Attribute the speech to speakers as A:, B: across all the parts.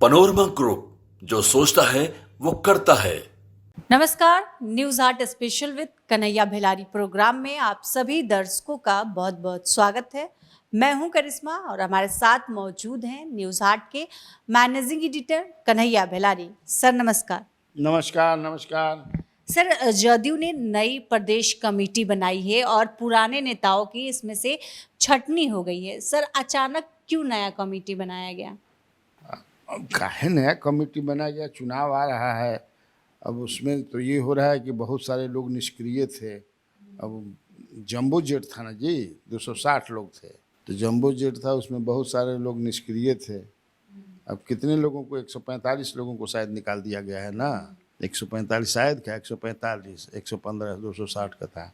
A: Panorama group, जो सोचता है वो करता है।
B: नमस्कार, news art special with Kanhaiya Bhilari programme में आप सभी दर्शकों का बहुत बहुत स्वागत है। मैं हूं करिश्मा और हमारे साथ मौजूद हैं न्यूज आर्ट के मैनेजिंग एडिटर कन्हैया भिलारी। सर नमस्कार।
C: नमस्कार नमस्कार।
B: सर, जदयू ने नई प्रदेश कमेटी बनाई है और पुराने नेताओं की इसमें से छटनी हो गई है। सर, अचानक क्यों नया कमेटी बनाया गया?
C: अब काहे नया कमेटी बना गया? चुनाव आ रहा है, अब उसमें तो ये हो रहा है कि बहुत सारे लोग निष्क्रिय थे। अब जंबो जेट था ना जी, 260 लोग थे, तो जंबो जेट था, उसमें बहुत सारे लोग निष्क्रिय थे। अब कितने लोगों को, 145 लोगों को शायद निकाल दिया गया है ना। 145 शायद क्या, 145, 115, 260 का था।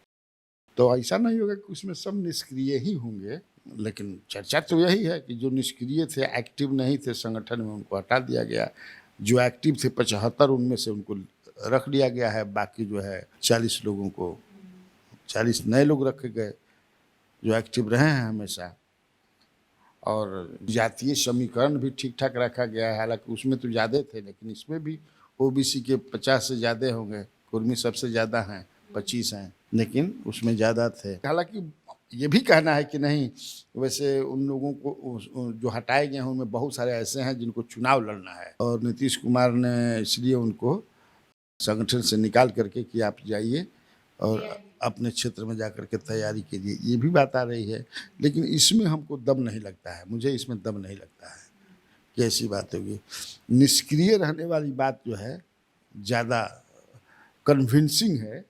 C: तो ऐसा नहीं होगा कि उसमें सब निष्क्रिय ही होंगे, लेकिन चर्चा तो यही है कि जो निष्क्रिय थे, एक्टिव नहीं थे संगठन में, उनको हटा दिया गया। जो एक्टिव थे 75, उनमें से उनको रख लिया गया है। बाकी जो है 40 लोगों को, 40 नए लोग रखे गए जो एक्टिव रहे हैं हमेशा। और जातीय समीकरण भी ठीक ठाक रखा गया है, हालांकि उसमें तो ज़्यादा थे, लेकिन इसमें भी ओबीसी के 50 से ज़्यादा होंगे। कुर्मी सबसे ज़्यादा हैं, 25 हैं, लेकिन उसमें ज़्यादा थे। हालांकि ये भी कहना है कि नहीं, वैसे उन लोगों को जो हटाए गए हैं उनमें बहुत सारे ऐसे हैं जिनको चुनाव लड़ना है, और नीतीश कुमार ने इसलिए उनको संगठन से निकाल करके कि आप जाइए और अपने क्षेत्र में जाकर के तैयारी कीजिए, ये भी बात आ रही है। लेकिन इसमें हमको दम नहीं लगता है, मुझे इसमें दम नहीं लगता है कि ऐसी बात होगी। निष्क्रिय रहने वाली बात जो है ज़्यादा कन्विंसिंग है,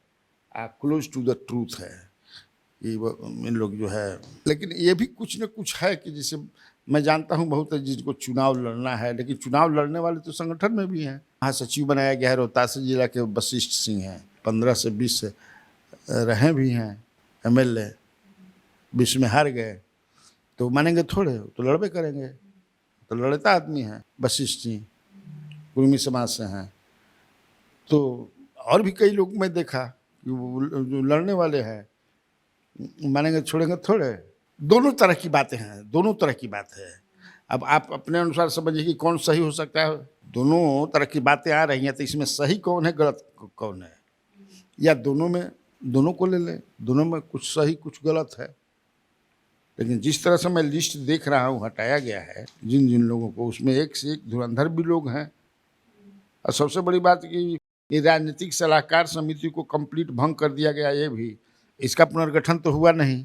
C: क्लोज टू द ट्रूथ है कि इन लोग जो है। लेकिन ये भी कुछ न कुछ है कि जैसे मैं जानता हूँ बहुत है जिनको चुनाव लड़ना है, लेकिन चुनाव लड़ने वाले तो संगठन में भी हैं। महासचिव बनाया गया है रोहतास जिला के वशिष्ठ सिंह हैं, 15 से 20 रहे भी हैं एमएलए, 20 में हार गए, तो मानेंगे थोड़े, तो लड़बे करेंगे। तो लड़ता आदमी है वशिष्ठ सिंह, कुर्मी समाज से हैं। तो और भी कई लोग मैं देखा कि वो जो लड़ने वाले हैं, मानेंगे छोड़ेंगे थोड़े। दोनों तरह की बातें हैं, दोनों तरह की बात है। अब आप अपने अनुसार समझिए कि कौन सही हो सकता है। दोनों तरह की बातें आ रही हैं, तो इसमें सही कौन है, गलत कौन है, या दोनों में, दोनों को ले लें, दोनों में कुछ सही कुछ गलत है। लेकिन जिस तरह से मैं लिस्ट देख रहा हूँ हटाया गया है जिन जिन लोगों को, उसमें एक से एक धुरंधर भी लोग हैं। और सबसे बड़ी बात कि ये राजनीतिक सलाहकार समिति को कंप्लीट भंग कर दिया गया। ये भी, इसका पुनर्गठन तो हुआ नहीं,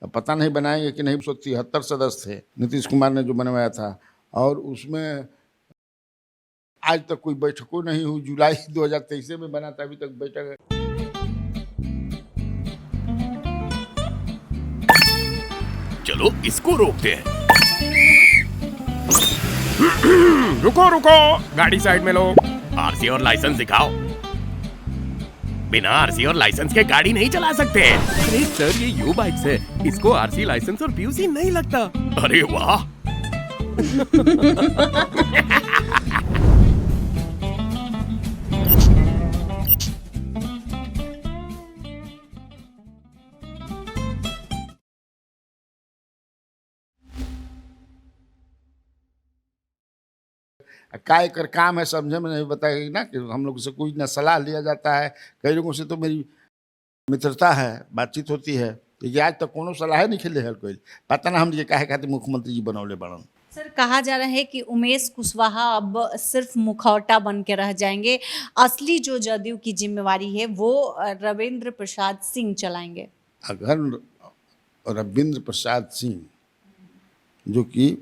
C: अब पता नहीं बनाएंगे कि नहीं। 173 सदस्य थे नीतीश कुमार ने जो बनवाया था, और उसमें आज तक कोई बैठकों नहीं हुई। जुलाई 2023 में बना था, अभी तक बैठक।
D: चलो इसको रोकते हैं। रुको रुको, गाड़ी साइड में लो। आरसी और लाइसेंस दिखाओ। बिना आरसी और लाइसेंस के गाड़ी नहीं चला सकते। अरे सर, ये यू बाइक्स है, इसको आरसी, लाइसेंस और पीयूसी नहीं लगता। अरे वाह।
C: काय कर काम है, समझे में नहीं बताएगी ना कि हम लोग से कोई ना सलाह लिया जाता है। कई लोगों से तो मेरी मित्रता है, बातचीत होती है, लेकिन आज तक कोनो सलाह नहीं खेले है कोई। पता ना हम ये काहे खातिर मुख्यमंत्री जी बनौले बनन।
B: सर, कहा जा रहा है कि उमेश कुशवाहा अब सिर्फ मुखौटा बन के रह जाएंगे, असली जो जदयू की जिम्मेवारी है वो रविंद्र प्रसाद सिंह चलाएंगे।
C: अगर रविंद्र प्रसाद सिंह, जो कि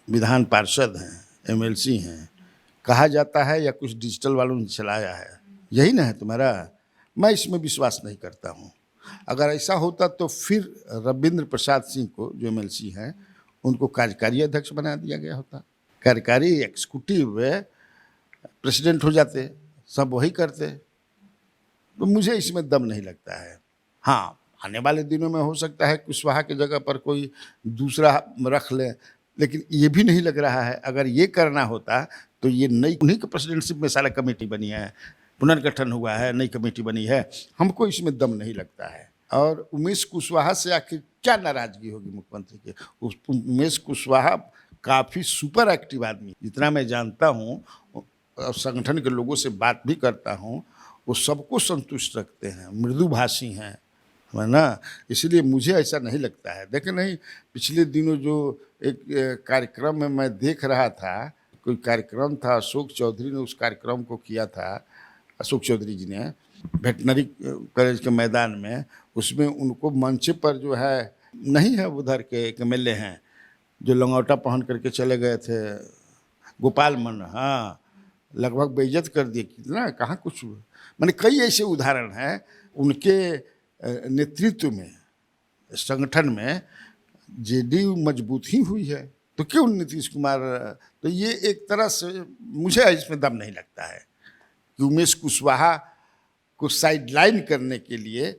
C: विधान पार्षद हैं, एमएलसी हैं, कहा जाता है या कुछ डिजिटल वालों ने चलाया है, यही ना है तुम्हारा। मैं इसमें विश्वास नहीं करता हूँ। अगर ऐसा होता तो फिर रविंद्र प्रसाद सिंह को, जो एमएलसी हैं, उनको कार्यकारी अध्यक्ष बना दिया गया होता। कार्यकारी एग्जीक्यूटिव प्रेसिडेंट हो जाते, सब वही करते। तो मुझे इसमें दम नहीं लगता है। हाँ, आने वाले दिनों में हो सकता है कुशवाहा की जगह पर कोई दूसरा रख ले, लेकिन ये भी नहीं लग रहा है। अगर ये करना होता तो ये नई, उन्हीं के प्रेसिडेंटशिप में सारा कमेटी बनी है, पुनर्गठन हुआ है, नई कमेटी बनी है। हमको इसमें दम नहीं लगता है। और उमेश कुशवाहा से आखिर क्या नाराजगी होगी मुख्यमंत्री के? उमेश कुशवाहा काफ़ी सुपर एक्टिव आदमी, जितना मैं जानता हूँ और संगठन के लोगों से बात भी करता हूँ, वो सबको संतुष्ट रखते हैं, मृदुभाषी हैं, है ना। इसलिए मुझे ऐसा नहीं लगता है। देखें नहीं, पिछले दिनों जो एक कार्यक्रम में मैं देख रहा था, कोई कार्यक्रम था, अशोक चौधरी ने उस कार्यक्रम को किया था, अशोक चौधरी जी ने वेटनरी कॉलेज के मैदान में, उसमें उनको मंच पर जो है, नहीं है उधर के एक MLA हैं जो लंगोटा पहन करके चले गए थे, गोपाल मन, हाँ, लगभग बेइज्जत कर दिए, कितना कहाँ कुछ। मैंने कई ऐसे उदाहरण हैं उनके नेतृत्व में, संगठन में JDU मजबूत ही हुई है, तो क्यों नीतीश कुमार। तो ये एक तरह से मुझे इसमें दम नहीं लगता है कि उमेश कुशवाहा को साइडलाइन करने के लिए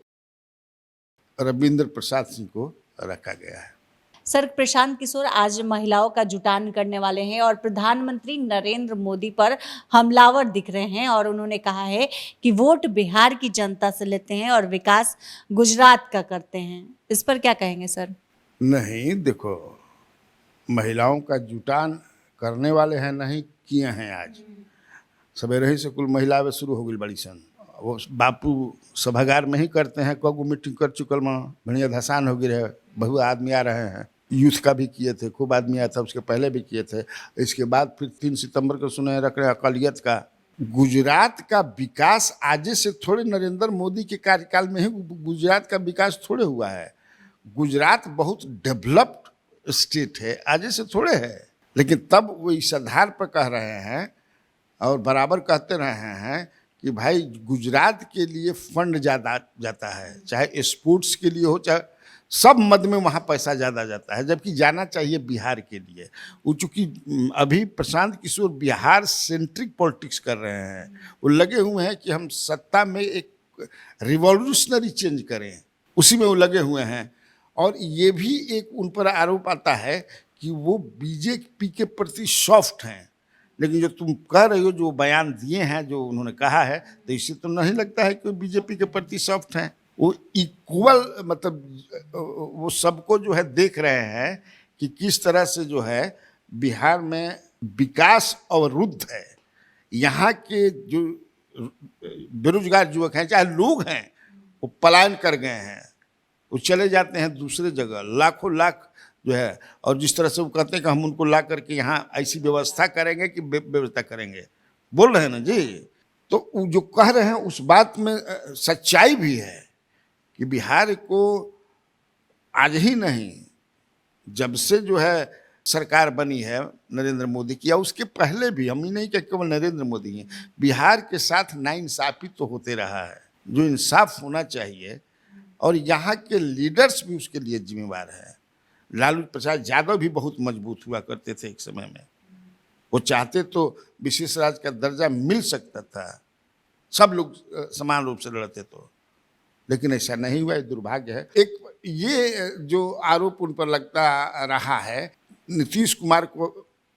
C: रविंद्र प्रसाद सिंह को रखा गया है।
B: सर, प्रशांत किशोर आज महिलाओं का जुटान करने वाले हैं और प्रधानमंत्री नरेंद्र मोदी पर हमलावर दिख रहे हैं और उन्होंने कहा है कि वोट बिहार की जनता से लेते हैं और विकास गुजरात का करते हैं। इस पर क्या कहेंगे सर?
C: नहीं, देखो, महिलाओं का जुटान करने वाले हैं, नहीं किए हैं। आज सवेरे ही से कुल महिला वे शुरू हो गई बड़ी सन, वो बापू सभागार में ही करते हैं, कगो मीटिंग कर चुकल माँ, बढ़िया धसान हो गई रहे, बहुत आदमी आ रहे हैं। यूथ का भी किए थे, खूब आदमी आया था, उसके पहले भी किए थे। इसके बाद फिर 3 सितंबर को सुने रख रहे हैं अकलियत का। गुजरात का विकास आज से थोड़े नरेंद्र मोदी के कार्यकाल में ही गुजरात का विकास थोड़े हुआ है। गुजरात बहुत डेवलप्ड स्टेट है, आज से थोड़े है। लेकिन तब वो इस आधार पर कह रहे हैं और बराबर कहते रहे हैं कि भाई गुजरात के लिए फंड ज़्यादा जाता है, चाहे स्पोर्ट्स के लिए हो, चाहे सब मद में वहाँ पैसा ज़्यादा जाता है, जबकि जाना चाहिए बिहार के लिए। वो चूँकि अभी प्रशांत किशोर बिहार सेंट्रिक पॉलिटिक्स कर रहे हैं, वो लगे हुए हैं कि हम सत्ता में एक रिवॉल्यूशनरी चेंज करें, उसी में वो लगे हुए हैं। और ये भी एक उन पर आरोप आता है कि वो बीजेपी के प्रति सॉफ्ट हैं। लेकिन जो तुम कह रहे हो, जो बयान दिए हैं, जो उन्होंने कहा है, तो इससे तो नहीं लगता है कि बीजेपी के प्रति सॉफ्ट हैं। वो इक्वल, मतलब वो सबको जो है देख रहे हैं कि किस तरह से जो है बिहार में विकास अवरुद्ध है। यहाँ के जो बेरोजगार युवक हैं, चाहे लोग हैं, वो पलायन कर गए हैं, वो चले जाते हैं दूसरे जगह, लाखों लाख जो है। और जिस तरह से वो कहते हैं कि हम उनको ला करके यहाँ ऐसी व्यवस्था करेंगे कि व्यवस्था करेंगे, बोल रहे हैं ना जी। तो जो कह रहे हैं उस बात में सच्चाई भी है कि बिहार को आज ही नहीं, जब से जो है सरकार बनी है नरेंद्र मोदी की, या उसके पहले भी, हम ही नहीं कि केवल नरेंद्र मोदी हैं, बिहार के साथ नाइंसाफी तो होते रहा है, जो इंसाफ होना चाहिए। और यहाँ के लीडर्स भी उसके लिए जिम्मेवार है। लालू प्रसाद यादव भी बहुत मजबूत हुआ करते थे एक समय में, वो चाहते तो विशेष राज्य का दर्जा मिल सकता था, सब लोग समान रूप से लड़ते तो, लेकिन ऐसा नहीं हुआ, दुर्भाग्य है। एक ये जो आरोप उन पर लगता रहा है, नीतीश कुमार को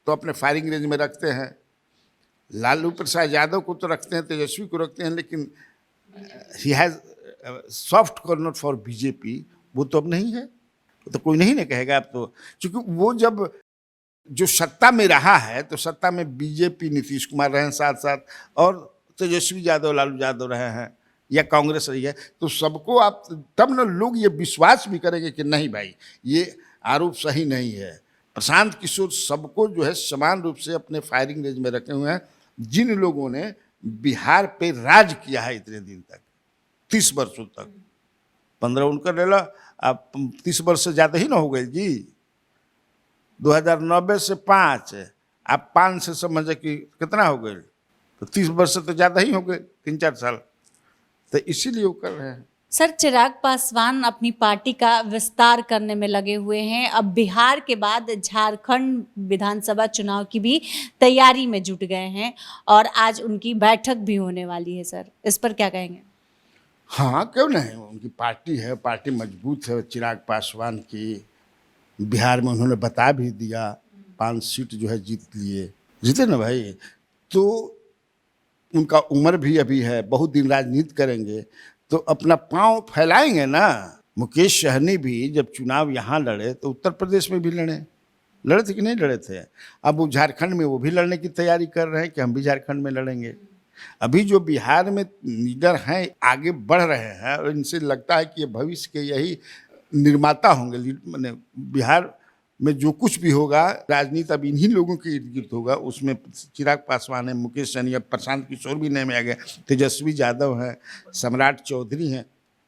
C: तो अपने फायरिंग रेंज में रखते हैं, लालू प्रसाद यादव को तो रखते हैं, तेजस्वी को रखते हैं, लेकिन he has soft corner for BJP, वो तो अब नहीं है। तो कोई नहीं ना कहेगा अब तो, क्योंकि वो जब जो सत्ता में रहा है, तो सत्ता में बीजेपी नीतीश कुमार रहे हैं साथ साथ, और तेजस्वी यादव लालू यादव रहे हैं, या कांग्रेस रही है, तो सबको आप तब न लोग ये विश्वास भी करेंगे कि नहीं भाई ये आरोप सही नहीं है। प्रशांत किशोर सबको जो है समान रूप से अपने फायरिंग रेंज में रखे हुए हैं। जिन लोगों ने बिहार पे राज किया है इतने दिन तक, 30 वर्षों तक, 15 उनका ले लो, आप 30 वर्ष से ज़्यादा ही ना हो गए जी। 2090 से 5, आप 5 से समझे कि कितना हो गए, तो 30 वर्ष से तो ज़्यादा ही हो गए, 3-4 साल, तो इसीलिए वो कर रहे हैं।
B: सर, चिराग पासवान अपनी पार्टी का विस्तार करने में लगे हुए हैं। अब बिहार के बाद झारखंड विधानसभा चुनाव की भी तैयारी में जुट गए हैं और आज उनकी बैठक भी होने वाली है। सर, इस पर क्या कहेंगे?
C: हाँ, क्यों नहीं, उनकी पार्टी है, पार्टी मजबूत है चिराग पासवान की। बिहार में उन्होंने बता भी दिया, 5 सीट जो है जीते ना भाई। तो उनका उम्र भी अभी है, बहुत दिन राजनीति करेंगे तो अपना पांव फैलाएंगे ना। मुकेश सहनी भी जब चुनाव यहाँ लड़े तो उत्तर प्रदेश में भी लड़े, लड़े थे कि नहीं लड़े थे? अब वो झारखंड में वो भी लड़ने की तैयारी कर रहे हैं कि हम भी झारखंड में लड़ेंगे। अभी जो बिहार में लीडर हैं आगे बढ़ रहे हैं और इनसे लगता है कि ये भविष्य के यही निर्माता होंगे। मैंने बिहार में जो कुछ भी होगा राजनीति अब इन्हीं लोगों के इर्द गिर्द होगा। उसमें चिराग पासवान है, मुकेश सहनी है, प्रशांत किशोर भी नए में आ गए, तेजस्वी यादव हैं, सम्राट चौधरी हैं,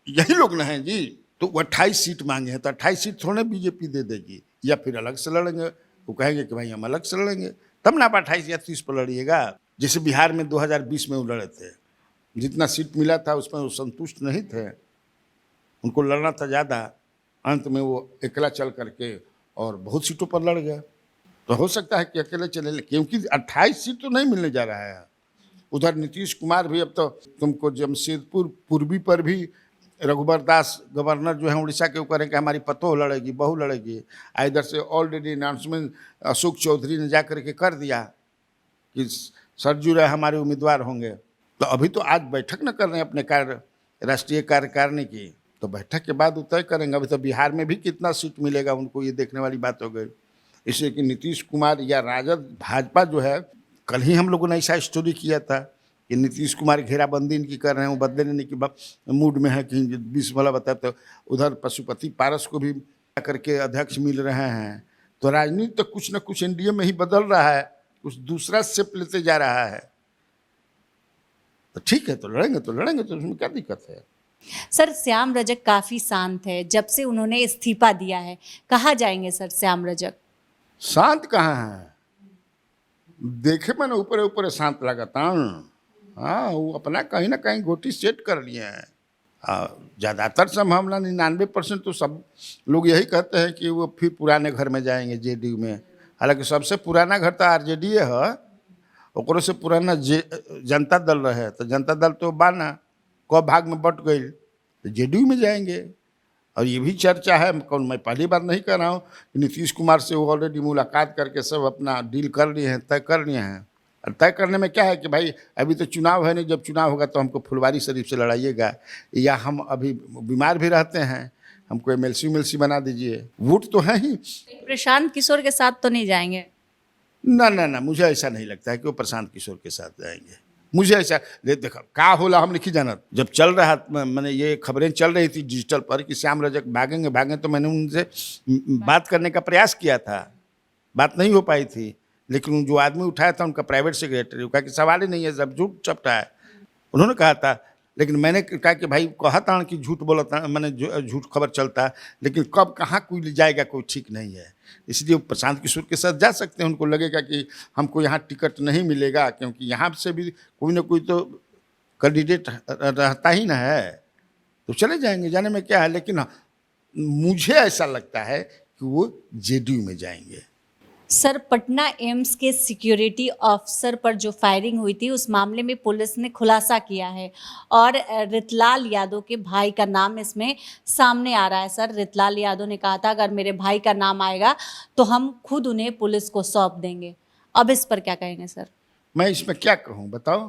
C: यही लोग ना हैं जी। तो वो 28 सीट मांगे हैं, तो 28 सीट थोड़े बीजेपी दे देगी, या फिर अलग से लड़ेंगे। वो कहेंगे कि भाई हम अलग से लड़ेंगे, तब ना आप 28 या 30 पर लड़िएगा। जैसे बिहार में 2020 में वो लड़े थे, जितना सीट मिला था उसमें वो संतुष्ट नहीं थे, उनको लड़ना था ज़्यादा। अंत में वो अकेला चल करके और बहुत सीटों पर लड़ गए। तो हो सकता है कि अकेले चले, क्योंकि 28 सीट तो नहीं मिलने जा रहा है। उधर नीतीश कुमार भी, अब तो तुमको जमशेदपुर पूर्वी पर भी रघुबर दास गवर्नर जो है उड़ीसा के, वो करें कि हमारी पतोह लड़ेगी, बहू लड़ेगी। इधर से ऑलरेडी अनाउंसमेंट अशोक चौधरी ने जा करके कर दिया कि सरजू राय हमारे उम्मीदवार होंगे। तो अभी तो आज बैठक न कर रहे हैं अपने राष्ट्रीय कार्यकारिणी की, तो बैठक के बाद वो तय करेंगे। अभी तो बिहार में भी कितना सीट मिलेगा उनको, ये देखने वाली बात हो गई। इसलिए कि नीतीश कुमार या राजद भाजपा जो है, कल ही हम लोगों ने ऐसा स्टोरी किया था कि नीतीश कुमार घेराबंदी इनकी कर रहे हैं, वो बदले लेने की मूड में है कि 20 वाला बताए। तो उधर पशुपति पारस को भी करके अध्यक्ष मिल रहे हैं। तो राजनीति तो कुछ न कुछ एनडीए में ही बदल रहा है, कुछ दूसरा शेप लेते जा रहा है। तो ठीक है, तो लड़ेंगे तो उसमें क्या दिक्कत है?
B: सर, श्याम रजक काफी शांत है जब से उन्होंने इस्तीफा दिया है, कहाँ जाएंगे सर श्याम रजक?
C: शांत कहाँ है? देखे मैंने ऊपर ऊपर शांत लगाता हूँ। हाँ, वो अपना कहीं ना कहीं गोटी सेट कर लिए हैं। ज़्यादातर संभावना 99% तो सब लोग यही कहते हैं कि वो फिर पुराने घर में जाएंगे, जेडीयू में। हालांकि सबसे पुराना घर तो आरजेडी है, ओकरो से पुराना जनता दल रहे। तो जनता दल तो बाना कब भाग में बट गई, तो जेडीयू में जाएंगे। और ये भी चर्चा है, मैं पहली बार नहीं कर रहा हूँ, कि नीतीश कुमार से वो ऑलरेडी मुलाकात करके सब अपना डील कर लिए हैं, तय कर लिए हैं। और तय करने में क्या है कि भाई अभी तो चुनाव है नहीं, जब चुनाव होगा तो हमको फुलवारी शरीफ से लड़ाइएगा, या हम अभी बीमार भी रहते हैं, हमको एमएलसी बना दीजिए। वोट तो है ही।
B: प्रशांत किशोर के साथ तो नहीं जाएंगे?
C: ना, मुझे ऐसा नहीं लगता है कि वो प्रशांत किशोर के साथ जाएंगे। मुझे ऐसा देखो का होला हम लिखी जाना। जब चल रहा, मैंने ये खबरें चल रही थी डिजिटल पर कि श्याम रजक भागेंगे, तो मैंने उनसे बात करने का प्रयास किया था, बात नहीं हो पाई थी। लेकिन जो आदमी उठाया था उनका प्राइवेट सेक्रेटरी, कहा कि सवाल ही नहीं है, सब झूठ चपटा है, उन्होंने कहा था। लेकिन मैंने कहा कि भाई कहा था कि झूठ बोला था, मैंने झूठ खबर चलता, लेकिन कब कहाँ कोई ले जाएगा कोई ठीक नहीं है। इसलिए प्रशांत किशोर के साथ जा सकते हैं। उनको लगेगा कि हमको यहाँ टिकट नहीं मिलेगा, क्योंकि यहाँ से भी कोई ना कोई तो कैंडिडेट रहता ही ना है, तो चले जाएंगे, जाने में क्या है। लेकिन मुझे ऐसा लगता है कि वो जेडीयू में जाएंगे।
B: सर, पटना एम्स के सिक्योरिटी ऑफिसर पर जो फायरिंग हुई थी, उस मामले में पुलिस ने खुलासा किया है और रितलाल यादव के भाई का नाम इसमें सामने आ रहा है। सर, रितलाल यादव ने कहा था अगर मेरे भाई का नाम आएगा तो हम खुद उन्हें पुलिस को सौंप देंगे। अब इस पर क्या कहेंगे सर?
C: मैं इसमें क्या कहूँ बताओ?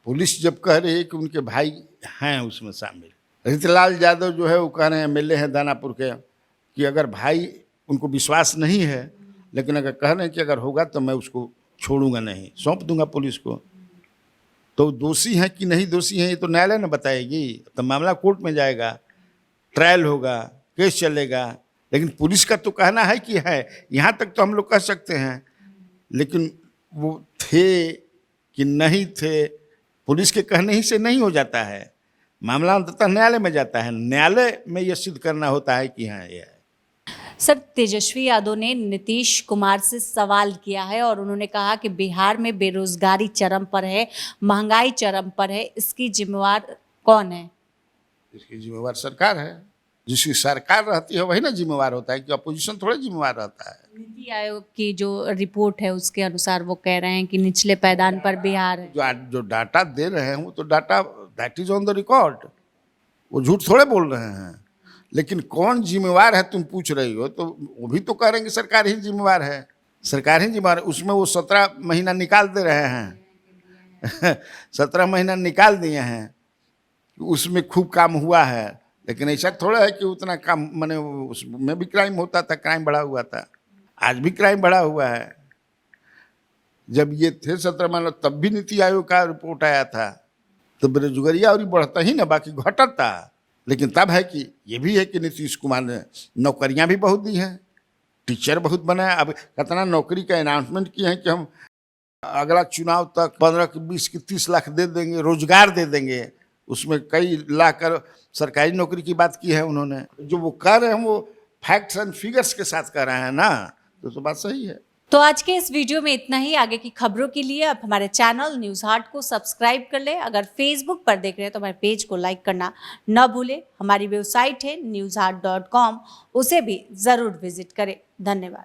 C: पुलिस जब कह रही है कि उनके भाई हैं उसमें शामिल, रितलाल यादव जो है वो कह रहे हैं, एमएलए हैं दानापुर के, कि अगर भाई, उनको विश्वास नहीं है, लेकिन अगर कह रहे हैं कि अगर होगा तो मैं उसको छोड़ूंगा नहीं, सौंप दूंगा पुलिस को। तो दोषी हैं कि नहीं दोषी हैं ये तो न्यायालय ने बताएगी। तो मामला कोर्ट में जाएगा, ट्रायल होगा, केस चलेगा। लेकिन पुलिस का तो कहना है कि है, यहाँ तक तो हम लोग कह सकते हैं। लेकिन वो थे कि नहीं थे, पुलिस के कहने ही से नहीं हो जाता है। मामला अंततः न्यायालय में जाता है, न्यायालय में यह सिद्ध करना होता है कि हाँ ये है।
B: सर, तेजस्वी यादव ने नीतीश कुमार से सवाल किया है और उन्होंने कहा कि बिहार में बेरोजगारी चरम पर है, महंगाई चरम पर है, इसकी जिम्मेवार कौन है?
C: इसकी जिम्मेवार सरकार है। जिसकी सरकार रहती है वही ना जिम्मेवार होता है, कि अपोजिशन थोड़ा जिम्मेवार रहता है।
B: नीति आयोग की जो रिपोर्ट है उसके अनुसार वो कह रहे हैं कि निचले पायदान पर बिहार है।
C: जो डाटा दे रहे हैं वो तो data that is on the record, वो झूठ थोड़े बोल रहे हैं। लेकिन कौन जिम्मेवार है तुम पूछ रही हो, तो वो भी तो कह रहे हैं कि सरकार ही जिम्मेवार है, सरकार ही जिम्मेवार है। उसमें वो 17 महीना निकाल दे रहे हैं 17 महीना निकाल दिए हैं, उसमें खूब काम हुआ है। लेकिन ऐसा थोड़ा है कि उतना काम, मैंने उसमें भी क्राइम होता था, क्राइम बढ़ा हुआ था। आज भी क्राइम बढ़ा हुआ है। जब ये थे 17 मानव तब भी नीति आयोग का रिपोर्ट आया था, तो बेरोजगारियाँ और बढ़ता ही ना, बाकी घटता। लेकिन तब है कि ये भी है कि नीतीश कुमार ने नौकरियां भी बहुत दी हैं, टीचर बहुत बनाया। अब कितना नौकरी का अनाउंसमेंट किए हैं कि हम अगला चुनाव तक 15 की 20 की 30 लाख दे देंगे, रोजगार दे देंगे। उसमें कई लाख कर सरकारी नौकरी की बात की है उन्होंने। जो वो कर रहे हैं वो फैक्ट्स एंड फिगर्स के साथ कर रहे हैं ना, तो बात सही है।
B: तो आज के इस वीडियो में इतना ही। आगे की खबरों के लिए आप हमारे चैनल न्यूज़ हाट को सब्सक्राइब कर ले। अगर फेसबुक पर देख रहे हैं तो हमारे पेज को लाइक करना न भूलें। हमारी वेबसाइट है newsheart.com, उसे भी ज़रूर विजिट करें। धन्यवाद।